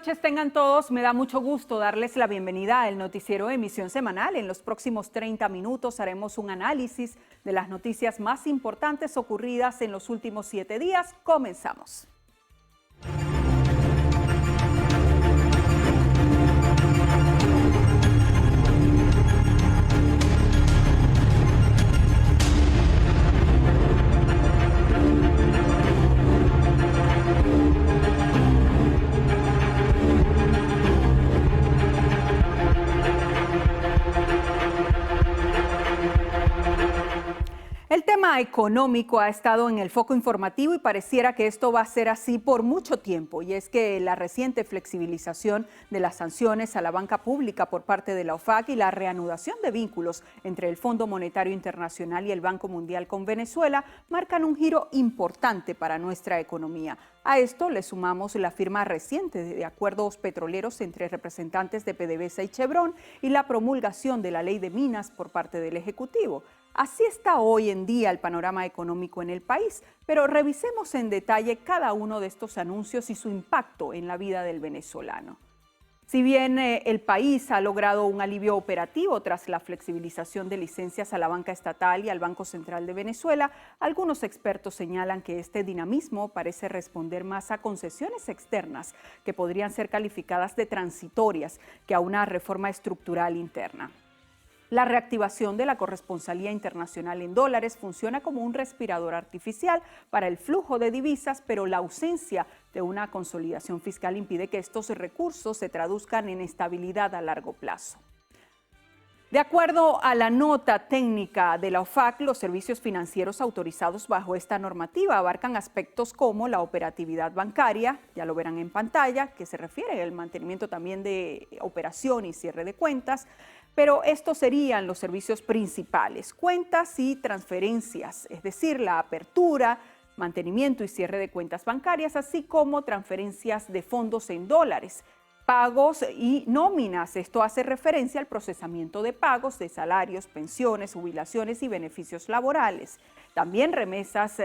noches tengan todos. Me da mucho gusto darles la bienvenida al noticiero de Emisión Semanal. En los próximos 30 minutos haremos un análisis de las noticias más importantes ocurridas en los últimos 7 días. Comenzamos. El tema económico ha estado en el foco informativo y pareciera que esto va a ser así por mucho tiempo. Y es que la reciente flexibilización de las sanciones a la banca pública por parte de la OFAC y la reanudación de vínculos entre el Fondo Monetario Internacional y el Banco Mundial con Venezuela marcan un giro importante para nuestra economía. A esto le sumamos la firma reciente de acuerdos petroleros entre representantes de PDVSA y Chevron y la promulgación de la Ley de Minas por parte del Ejecutivo. Así está hoy en día el panorama económico en el país, pero revisemos en detalle cada uno de estos anuncios y su impacto en la vida del venezolano. Si bien el país ha logrado un alivio operativo tras la flexibilización de licencias a la banca estatal y al Banco Central de Venezuela, algunos expertos señalan que este dinamismo parece responder más a concesiones externas que podrían ser calificadas de transitorias que a una reforma estructural interna. La reactivación de la corresponsalía internacional en dólares funciona como un respirador artificial para el flujo de divisas, pero la ausencia de una consolidación fiscal impide que estos recursos se traduzcan en estabilidad a largo plazo. De acuerdo a la nota técnica de la OFAC, los servicios financieros autorizados bajo esta normativa abarcan aspectos como la operatividad bancaria, ya lo verán en pantalla, que se refiere al mantenimiento también de operación y cierre de cuentas, pero estos serían los servicios principales: cuentas y transferencias, es decir, la apertura, mantenimiento y cierre de cuentas bancarias, así como transferencias de fondos en dólares, pagos y nóminas. Esto hace referencia al procesamiento de pagos de salarios, pensiones, jubilaciones y beneficios laborales. También remesas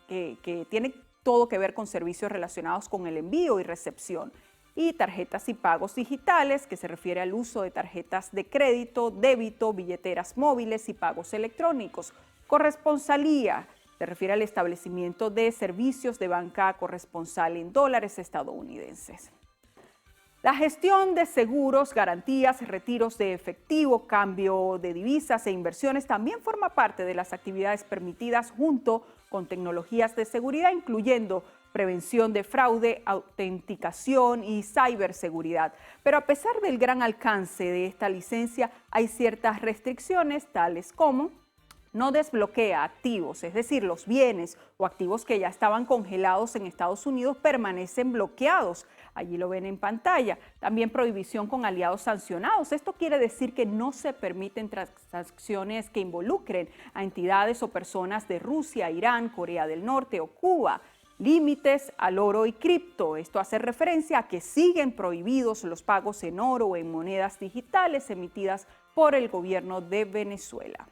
que tienen todo que ver con servicios relacionados con el envío y recepción. Y tarjetas y pagos digitales, que se refiere al uso de tarjetas de crédito, débito, billeteras móviles y pagos electrónicos. Corresponsalía se refiere al establecimiento de servicios de banca corresponsal en dólares estadounidenses. La gestión de seguros, garantías, retiros de efectivo, cambio de divisas e inversiones también forma parte de las actividades permitidas junto con tecnologías de seguridad, incluyendo prevención de fraude, autenticación y ciberseguridad. Pero a pesar del gran alcance de esta licencia, hay ciertas restricciones, tales como no desbloquea activos, es decir, los bienes o activos que ya estaban congelados en Estados Unidos permanecen bloqueados. Allí lo ven en pantalla. También prohibición con aliados sancionados. Esto quiere decir que no se permiten transacciones que involucren a entidades o personas de Rusia, Irán, Corea del Norte o Cuba. Límites al oro y cripto. Esto hace referencia a que siguen prohibidos los pagos en oro o en monedas digitales emitidas por el gobierno de Venezuela.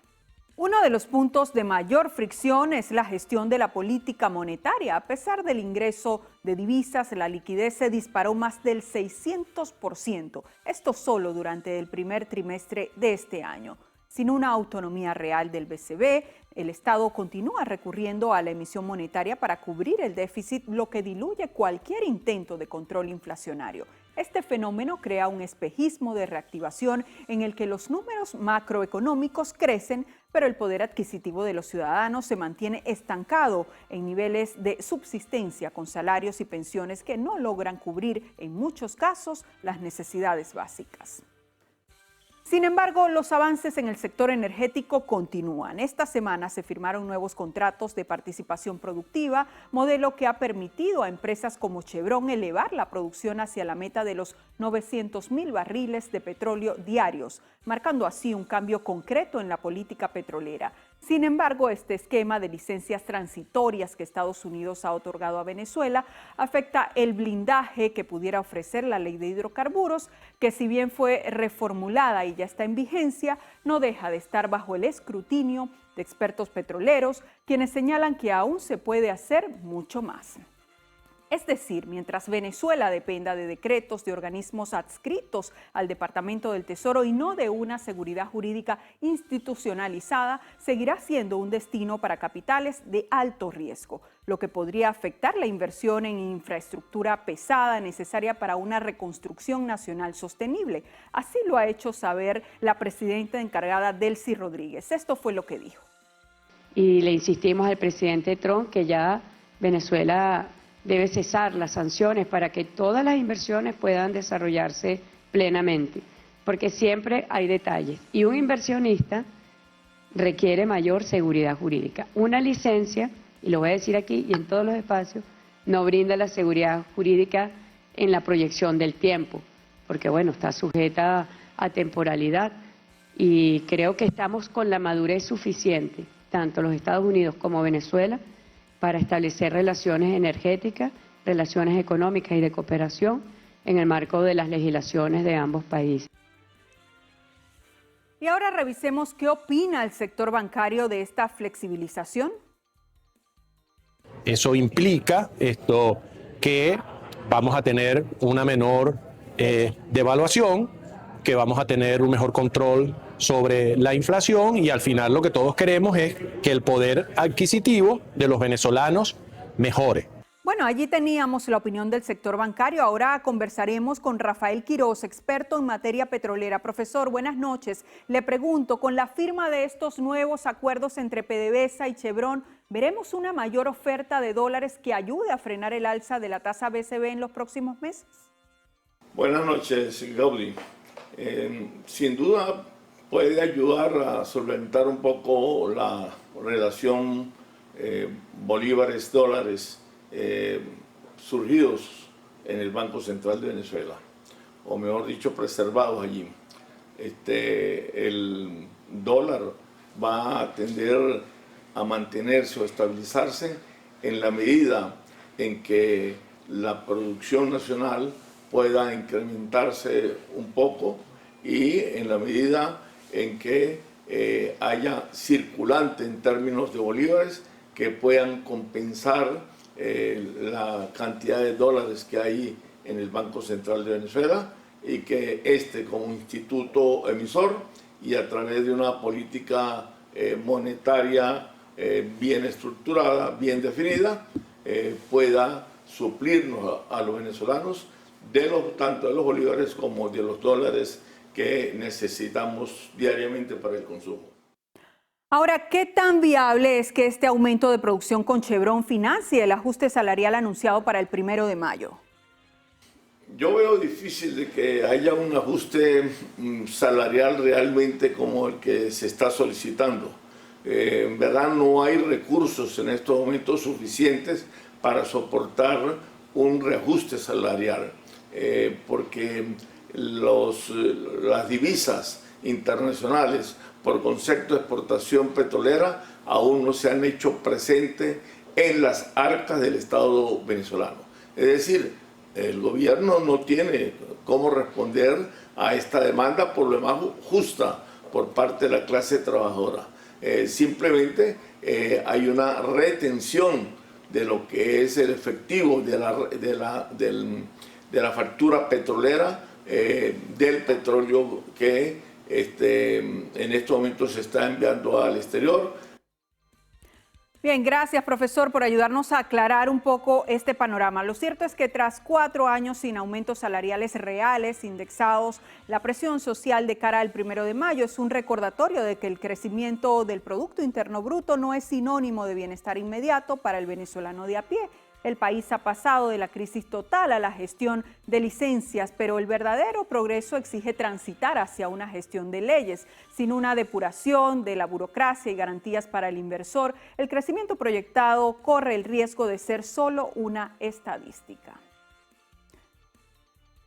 Uno de los puntos de mayor fricción es la gestión de la política monetaria. A pesar del ingreso de divisas, la liquidez se disparó más del 600%. Esto solo durante el primer trimestre de este año. Sin una autonomía real del BCB, el Estado continúa recurriendo a la emisión monetaria para cubrir el déficit, lo que diluye cualquier intento de control inflacionario. Este fenómeno crea un espejismo de reactivación en el que los números macroeconómicos crecen, pero el poder adquisitivo de los ciudadanos se mantiene estancado en niveles de subsistencia, con salarios y pensiones que no logran cubrir, en muchos casos, las necesidades básicas. Sin embargo, los avances en el sector energético continúan. Esta semana se firmaron nuevos contratos de participación productiva, modelo que ha permitido a empresas como Chevron elevar la producción hacia la meta de los 900,000 barriles de petróleo diarios, marcando así un cambio concreto en la política petrolera. Sin embargo, este esquema de licencias transitorias que Estados Unidos ha otorgado a Venezuela afecta el blindaje que pudiera ofrecer la ley de hidrocarburos, que si bien fue reformulada y ya está en vigencia, no deja de estar bajo el escrutinio de expertos petroleros, quienes señalan que aún se puede hacer mucho más. Es decir, mientras Venezuela dependa de decretos de organismos adscritos al Departamento del Tesoro y no de una seguridad jurídica institucionalizada, seguirá siendo un destino para capitales de alto riesgo, lo que podría afectar la inversión en infraestructura pesada necesaria para una reconstrucción nacional sostenible. Así lo ha hecho saber la presidenta encargada, Delcy Rodríguez. Esto fue lo que dijo. Y le insistimos al presidente Trump que ya Venezuela debe cesar las sanciones para que todas las inversiones puedan desarrollarse plenamente, porque siempre hay detalles. Y un inversionista requiere mayor seguridad jurídica. Una licencia, y lo voy a decir aquí y en todos los espacios, no brinda la seguridad jurídica en la proyección del tiempo, porque bueno, está sujeta a temporalidad. Y creo que estamos con la madurez suficiente, tanto los Estados Unidos como Venezuela, para establecer relaciones energéticas, relaciones económicas y de cooperación en el marco de las legislaciones de ambos países. Y ahora revisemos qué opina el sector bancario de esta flexibilización. Eso implica que vamos a tener una menor devaluación, que vamos a tener un mejor control sobre la inflación y al final lo que todos queremos es que el poder adquisitivo de los venezolanos mejore. Bueno, allí teníamos la opinión del sector bancario. Ahora conversaremos con Rafael Quiroz, experto en materia petrolera. Profesor, buenas noches. Le pregunto, con la firma de estos nuevos acuerdos entre PDVSA y Chevron, ¿veremos una mayor oferta de dólares que ayude a frenar el alza de la tasa BCB en los próximos meses? Buenas noches, Gaudí. Sin duda puede ayudar a solventar un poco la relación bolívares-dólares surgidos en el Banco Central de Venezuela, o mejor dicho, preservados allí. El dólar va a tender a mantenerse o estabilizarse en la medida en que la producción nacional pueda incrementarse un poco y en la medida en que haya circulante en términos de bolívares que puedan compensar la cantidad de dólares que hay en el Banco Central de Venezuela y que como instituto emisor y a través de una política monetaria bien estructurada, bien definida, pueda suplirnos a los venezolanos tanto de los bolívares como de los dólares que necesitamos diariamente para el consumo. Ahora, ¿qué tan viable es que este aumento de producción con Chevron financie el ajuste salarial anunciado para el 1 de mayo? Yo veo difícil de que haya un ajuste salarial realmente como el que se está solicitando. En verdad no hay recursos en estos momentos suficientes para soportar un reajuste salarial, porque las divisas internacionales por concepto de exportación petrolera aún no se han hecho presentes en las arcas del Estado venezolano. Es decir, el gobierno no tiene cómo responder a esta demanda por lo más justa por parte de la clase trabajadora. Simplemente hay una retención de lo que es el efectivo de la factura petrolera, del petróleo que en estos momentos se está enviando al exterior. Bien, gracias profesor por ayudarnos a aclarar un poco este panorama. Lo cierto es que tras 4 años sin aumentos salariales reales indexados, la presión social de cara al 1 de mayo es un recordatorio de que el crecimiento del Producto Interno Bruto no es sinónimo de bienestar inmediato para el venezolano de a pie. El país ha pasado de la crisis total a la gestión de licencias, pero el verdadero progreso exige transitar hacia una gestión de leyes. Sin una depuración de la burocracia y garantías para el inversor, el crecimiento proyectado corre el riesgo de ser solo una estadística.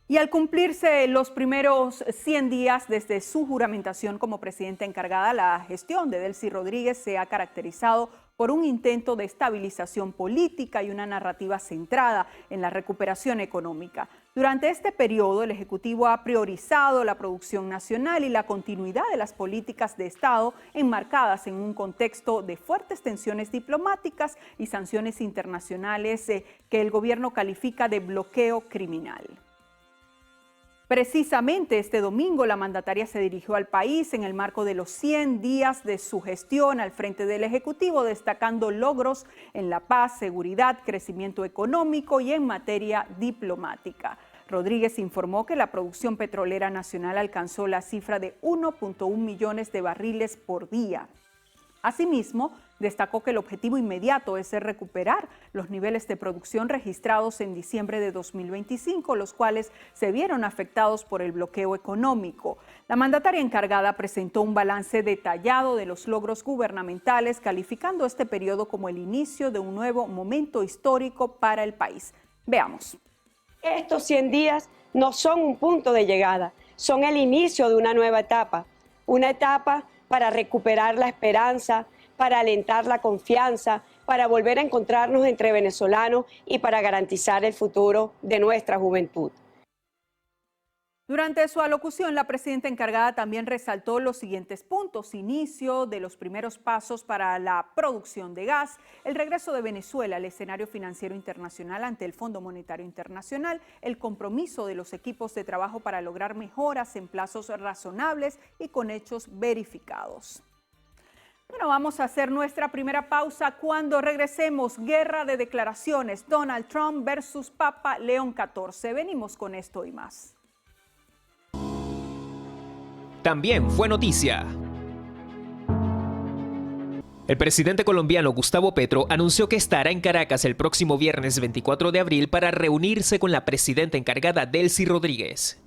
Y al cumplirse los primeros 100 días desde su juramentación como presidenta encargada, la gestión de Delcy Rodríguez se ha caracterizado por un intento de estabilización política y una narrativa centrada en la recuperación económica. Durante este periodo, el Ejecutivo ha priorizado la producción nacional y la continuidad de las políticas de Estado enmarcadas en un contexto de fuertes tensiones diplomáticas y sanciones internacionales que el gobierno califica de bloqueo criminal. Precisamente este domingo, la mandataria se dirigió al país en el marco de los 100 días de su gestión al frente del Ejecutivo, destacando logros en la paz, seguridad, crecimiento económico y en materia diplomática. Rodríguez informó que la producción petrolera nacional alcanzó la cifra de 1.1 millones de barriles por día. Asimismo, destacó que el objetivo inmediato es recuperar los niveles de producción registrados en diciembre de 2025, los cuales se vieron afectados por el bloqueo económico. La mandataria encargada presentó un balance detallado de los logros gubernamentales, calificando este periodo como el inicio de un nuevo momento histórico para el país. Veamos. Estos 100 días no son un punto de llegada, son el inicio de una nueva etapa. Una etapa para recuperar la esperanza, para alentar la confianza, para volver a encontrarnos entre venezolanos y para garantizar el futuro de nuestra juventud. Durante su alocución, la presidenta encargada también resaltó los siguientes puntos: inicio de los primeros pasos para la producción de gas, el regreso de Venezuela al escenario financiero internacional ante el Fondo Monetario Internacional, el compromiso de los equipos de trabajo para lograr mejoras en plazos razonables y con hechos verificados. Bueno, vamos a hacer nuestra primera pausa. Cuando regresemos, guerra de declaraciones, Donald Trump versus Papa León XIV. Venimos con esto y más. También fue noticia. El presidente colombiano Gustavo Petro anunció que estará en Caracas el próximo viernes 24 de abril para reunirse con la presidenta encargada Delcy Rodríguez.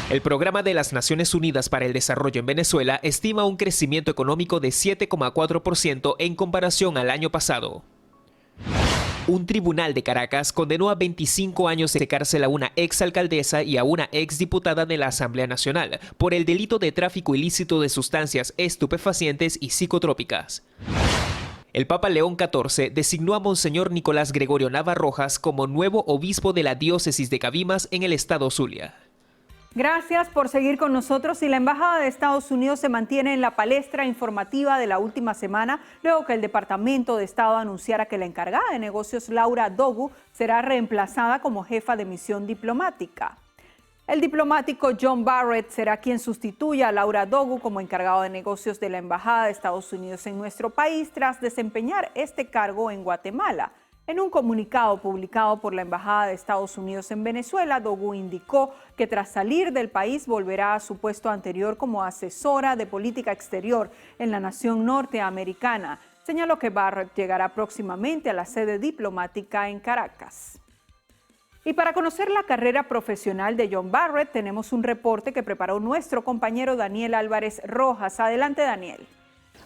El Programa de las Naciones Unidas para el Desarrollo en Venezuela estima un crecimiento económico de 7,4% en comparación al año pasado. Un tribunal de Caracas condenó a 25 años de cárcel a una exalcaldesa y a una exdiputada de la Asamblea Nacional por el delito de tráfico ilícito de sustancias estupefacientes y psicotrópicas. El Papa León XIV designó a Monseñor Nicolás Gregorio Nava Rojas como nuevo obispo de la diócesis de Cabimas en el estado Zulia. Gracias por seguir con nosotros. Y la Embajada de Estados Unidos se mantiene en la palestra informativa de la última semana, luego que el Departamento de Estado anunciara que la encargada de negocios, Laura Dogu, será reemplazada como jefa de misión diplomática. El diplomático John Barrett será quien sustituya a Laura Dogu como encargado de negocios de la Embajada de Estados Unidos en nuestro país, tras desempeñar este cargo en Guatemala. En un comunicado publicado por la Embajada de Estados Unidos en Venezuela, Dogu indicó que tras salir del país volverá a su puesto anterior como asesora de política exterior en la nación norteamericana. Señaló que Barrett llegará próximamente a la sede diplomática en Caracas. Y para conocer la carrera profesional de John Barrett, tenemos un reporte que preparó nuestro compañero Daniel Álvarez Rojas. Adelante, Daniel.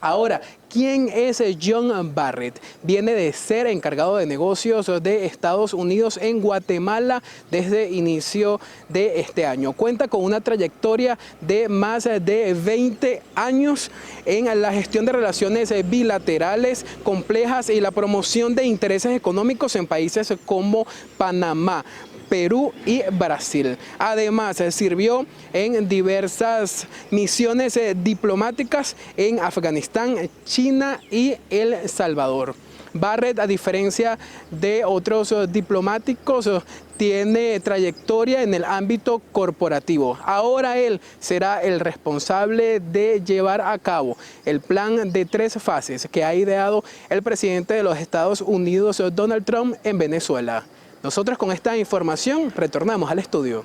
Ahora, ¿quién es John Barrett? Viene de ser encargado de negocios de Estados Unidos en Guatemala desde inicio de este año. Cuenta con una trayectoria de más de 20 años en la gestión de relaciones bilaterales complejas y la promoción de intereses económicos en países como Panamá, Perú y Brasil. Además, sirvió en diversas misiones diplomáticas en Afganistán, China y El Salvador. Barrett, a diferencia de otros diplomáticos, tiene trayectoria en el ámbito corporativo. Ahora él será el responsable de llevar a cabo el plan de 3 fases que ha ideado el presidente de los Estados Unidos, Donald Trump, en Venezuela. Nosotros con esta información retornamos al estudio.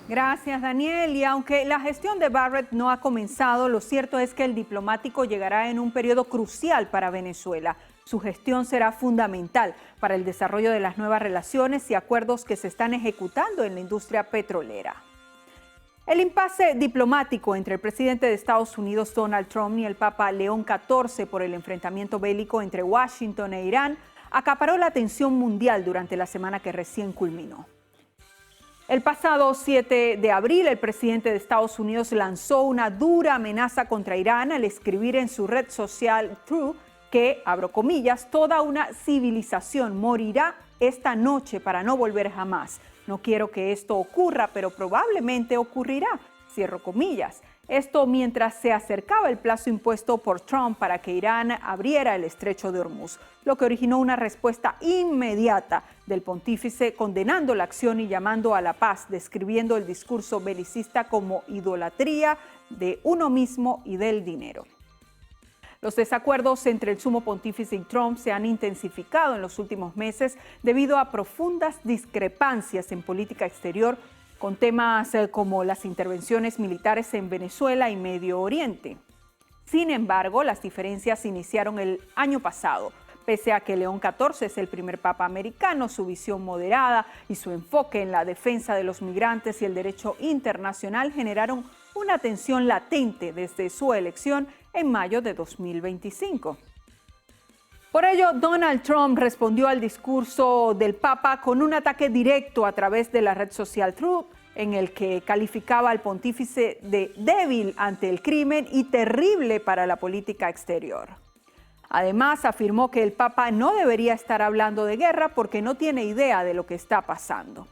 Gracias, Daniel. Y aunque la gestión de Barrett no ha comenzado, lo cierto es que el diplomático llegará en un periodo crucial para Venezuela. Su gestión será fundamental para el desarrollo de las nuevas relaciones y acuerdos que se están ejecutando en la industria petrolera. El impasse diplomático entre el presidente de Estados Unidos, Donald Trump, y el Papa León XIV por el enfrentamiento bélico entre Washington e Irán acaparó la atención mundial durante la semana que recién culminó. El pasado 7 de abril, el presidente de Estados Unidos lanzó una dura amenaza contra Irán al escribir en su red social Truth que, abro comillas, toda una civilización morirá esta noche para no volver jamás. No quiero que esto ocurra, pero probablemente ocurrirá, cierro comillas. Esto mientras se acercaba el plazo impuesto por Trump para que Irán abriera el estrecho de Hormuz, lo que originó una respuesta inmediata del pontífice condenando la acción y llamando a la paz, describiendo el discurso belicista como idolatría de uno mismo y del dinero. Los desacuerdos entre el sumo pontífice y Trump se han intensificado en los últimos meses debido a profundas discrepancias en política exterior con temas como las intervenciones militares en Venezuela y Medio Oriente. Sin embargo, las diferencias iniciaron el año pasado. Pese a que León XIV es el primer papa americano, su visión moderada y su enfoque en la defensa de los migrantes y el derecho internacional generaron una tensión latente desde su elección en mayo de 2025. Por ello, Donald Trump respondió al discurso del Papa con un ataque directo a través de la red social Truth, en el que calificaba al pontífice de débil ante el crimen y terrible para la política exterior. Además, afirmó que el Papa no debería estar hablando de guerra porque no tiene idea de lo que está pasando.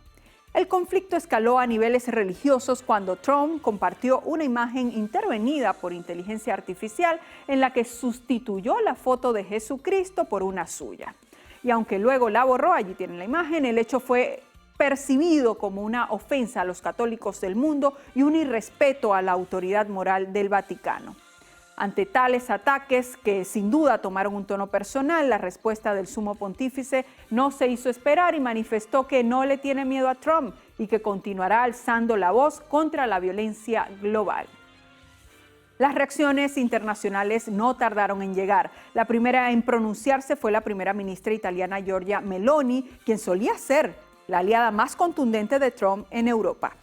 El conflicto escaló a niveles religiosos cuando Trump compartió una imagen intervenida por inteligencia artificial en la que sustituyó la foto de Jesucristo por una suya. Y aunque luego la borró, allí tienen la imagen, el hecho fue percibido como una ofensa a los católicos del mundo y un irrespeto a la autoridad moral del Vaticano. Ante tales ataques, que sin duda tomaron un tono personal, la respuesta del sumo pontífice no se hizo esperar y manifestó que no le tiene miedo a Trump y que continuará alzando la voz contra la violencia global. Las reacciones internacionales no tardaron en llegar. La primera en pronunciarse fue la primera ministra italiana Giorgia Meloni, quien solía ser la aliada más contundente de Trump en Europa.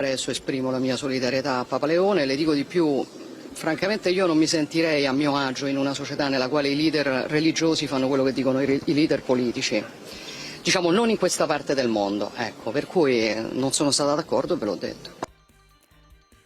Esprimo la mia solidarietà a Papa Leone, le dico di più, francamente io non mi sentirei a mio agio in una società nella quale i leader religiosi fanno quello che dicono i leader politici, diciamo non in questa parte del mondo, ecco, per cui non sono stata d'accordo e ve l'ho detto.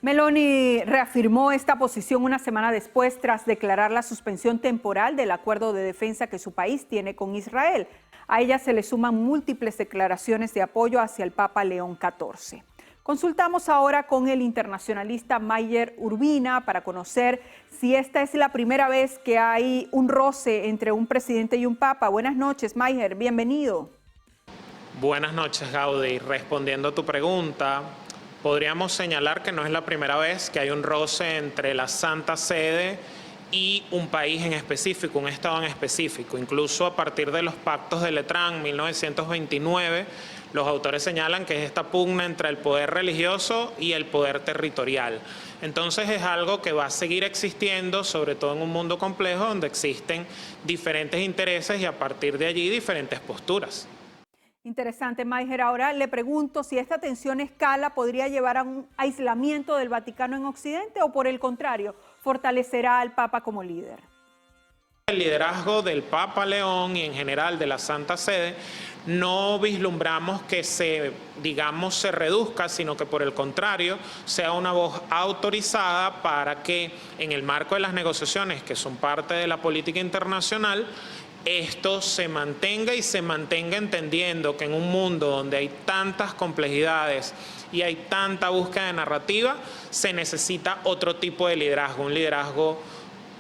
Meloni reafirmó esta posición una semana después tras declarar la suspensión temporal del acuerdo de defensa que su país tiene con Israel. A ella se le suman múltiples declaraciones de apoyo hacia el Papa León XIV. Consultamos ahora con el internacionalista Mayer Urbina para conocer si esta es la primera vez que hay un roce entre un presidente y un papa. Buenas noches, Mayer, bienvenido. Buenas noches, Gaudí. Respondiendo a tu pregunta, podríamos señalar que no es la primera vez que hay un roce entre la Santa Sede y un país en específico, un estado en específico. Incluso a partir de los pactos de Letrán, 1929, los autores señalan que es esta pugna entre el poder religioso y el poder territorial. Entonces es algo que va a seguir existiendo, sobre todo en un mundo complejo donde existen diferentes intereses y a partir de allí diferentes posturas. Interesante, Mayer. Ahora le pregunto si esta tensión escala, ¿podría llevar a un aislamiento del Vaticano en Occidente o por el contrario, fortalecerá al Papa como líder? El liderazgo del Papa León y en general de la Santa Sede no vislumbramos que se reduzca, sino que por el contrario sea una voz autorizada para que en el marco de las negociaciones que son parte de la política internacional, esto se mantenga y se mantenga entendiendo que en un mundo donde hay tantas complejidades y hay tanta búsqueda de narrativa, se necesita otro tipo de liderazgo, un liderazgo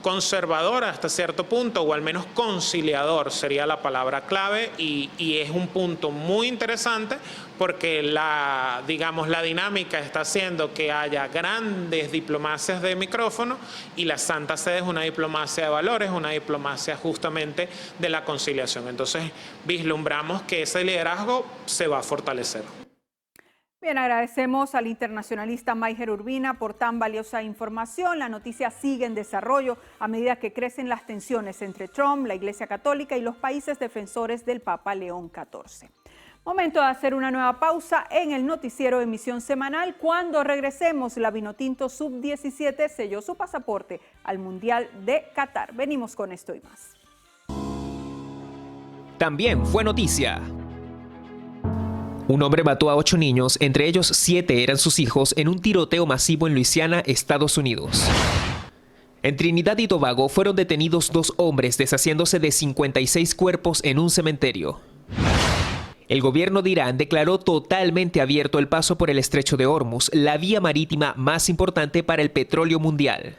conservador hasta cierto punto, o al menos conciliador sería la palabra clave, y es un punto muy interesante porque la dinámica está haciendo que haya grandes diplomacias de micrófono y la Santa Sede es una diplomacia de valores, una diplomacia justamente de la conciliación. Entonces vislumbramos que ese liderazgo se va a fortalecer. Bien, agradecemos al internacionalista Mayer Urbina por tan valiosa información. La noticia sigue en desarrollo a medida que crecen las tensiones entre Trump, la Iglesia Católica y los países defensores del Papa León XIV. Momento de hacer una nueva pausa en el noticiero Emisión Semanal. Cuando regresemos, la Vinotinto Sub-17 selló su pasaporte al Mundial de Qatar. Venimos con esto y más. También fue noticia. Un hombre mató a 8 niños, entre ellos 7 eran sus hijos, en un tiroteo masivo en Luisiana, Estados Unidos. En Trinidad y Tobago fueron detenidos 2 hombres deshaciéndose de 56 cuerpos en un cementerio. El gobierno de Irán declaró totalmente abierto el paso por el estrecho de Hormuz, la vía marítima más importante para el petróleo mundial.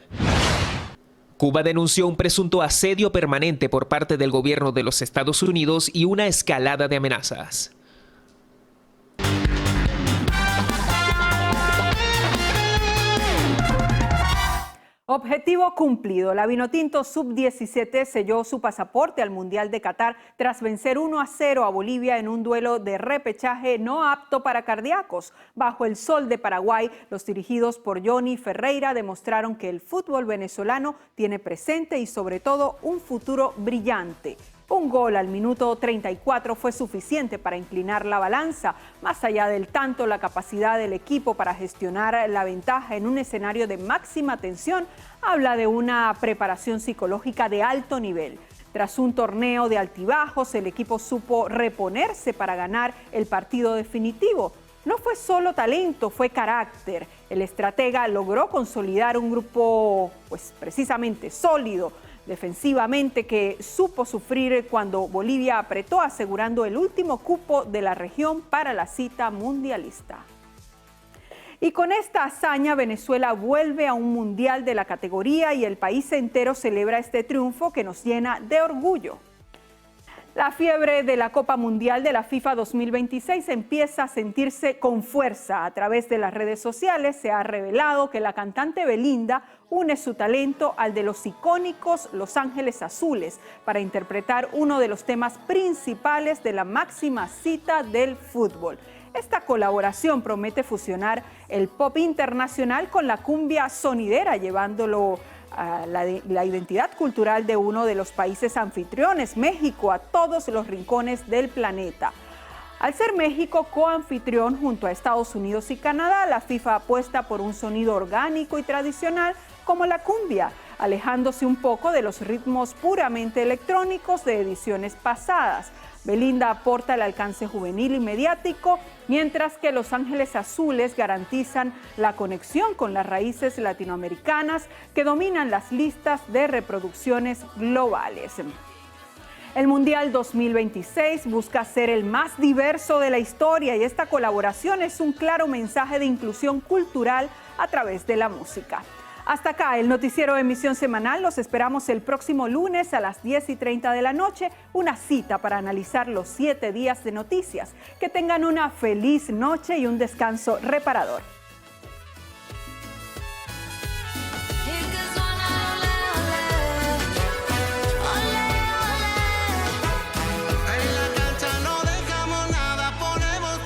Cuba denunció un presunto asedio permanente por parte del gobierno de los Estados Unidos y una escalada de amenazas. Objetivo cumplido. La Vinotinto Sub-17 selló su pasaporte al Mundial de Qatar tras vencer 1-0 a Bolivia en un duelo de repechaje no apto para cardíacos. Bajo el sol de Paraguay, los dirigidos por Johnny Ferreira demostraron que el fútbol venezolano tiene presente y sobre todo un futuro brillante. Un gol al minuto 34 fue suficiente para inclinar la balanza. Más allá del tanto, la capacidad del equipo para gestionar la ventaja en un escenario de máxima tensión habla de una preparación psicológica de alto nivel. Tras un torneo de altibajos, el equipo supo reponerse para ganar el partido definitivo. No fue solo talento, fue carácter. El estratega logró consolidar un grupo, precisamente sólido, defensivamente, que supo sufrir cuando Bolivia apretó, asegurando el último cupo de la región para la cita mundialista. Y con esta hazaña, Venezuela vuelve a un mundial de la categoría y el país entero celebra este triunfo que nos llena de orgullo. La fiebre de la Copa Mundial de la FIFA 2026 empieza a sentirse con fuerza. A través de las redes sociales se ha revelado que la cantante Belinda une su talento al de los icónicos Los Ángeles Azules para interpretar uno de los temas principales de la máxima cita del fútbol. Esta colaboración promete fusionar el pop internacional con la cumbia sonidera, llevándolo a la identidad cultural de uno de los países anfitriones, México, a todos los rincones del planeta. Al ser México coanfitrión junto a Estados Unidos y Canadá, la FIFA apuesta por un sonido orgánico y tradicional como la cumbia, alejándose un poco de los ritmos puramente electrónicos de ediciones pasadas. Belinda aporta el alcance juvenil y mediático, mientras que Los Ángeles Azules garantizan la conexión con las raíces latinoamericanas que dominan las listas de reproducciones globales. El Mundial 2026 busca ser el más diverso de la historia y esta colaboración es un claro mensaje de inclusión cultural a través de la música. Hasta acá el noticiero de Emisión Semanal. Los esperamos el próximo lunes a las 10:30 de la noche. Una cita para analizar los 7 días de noticias. Que tengan una feliz noche y un descanso reparador.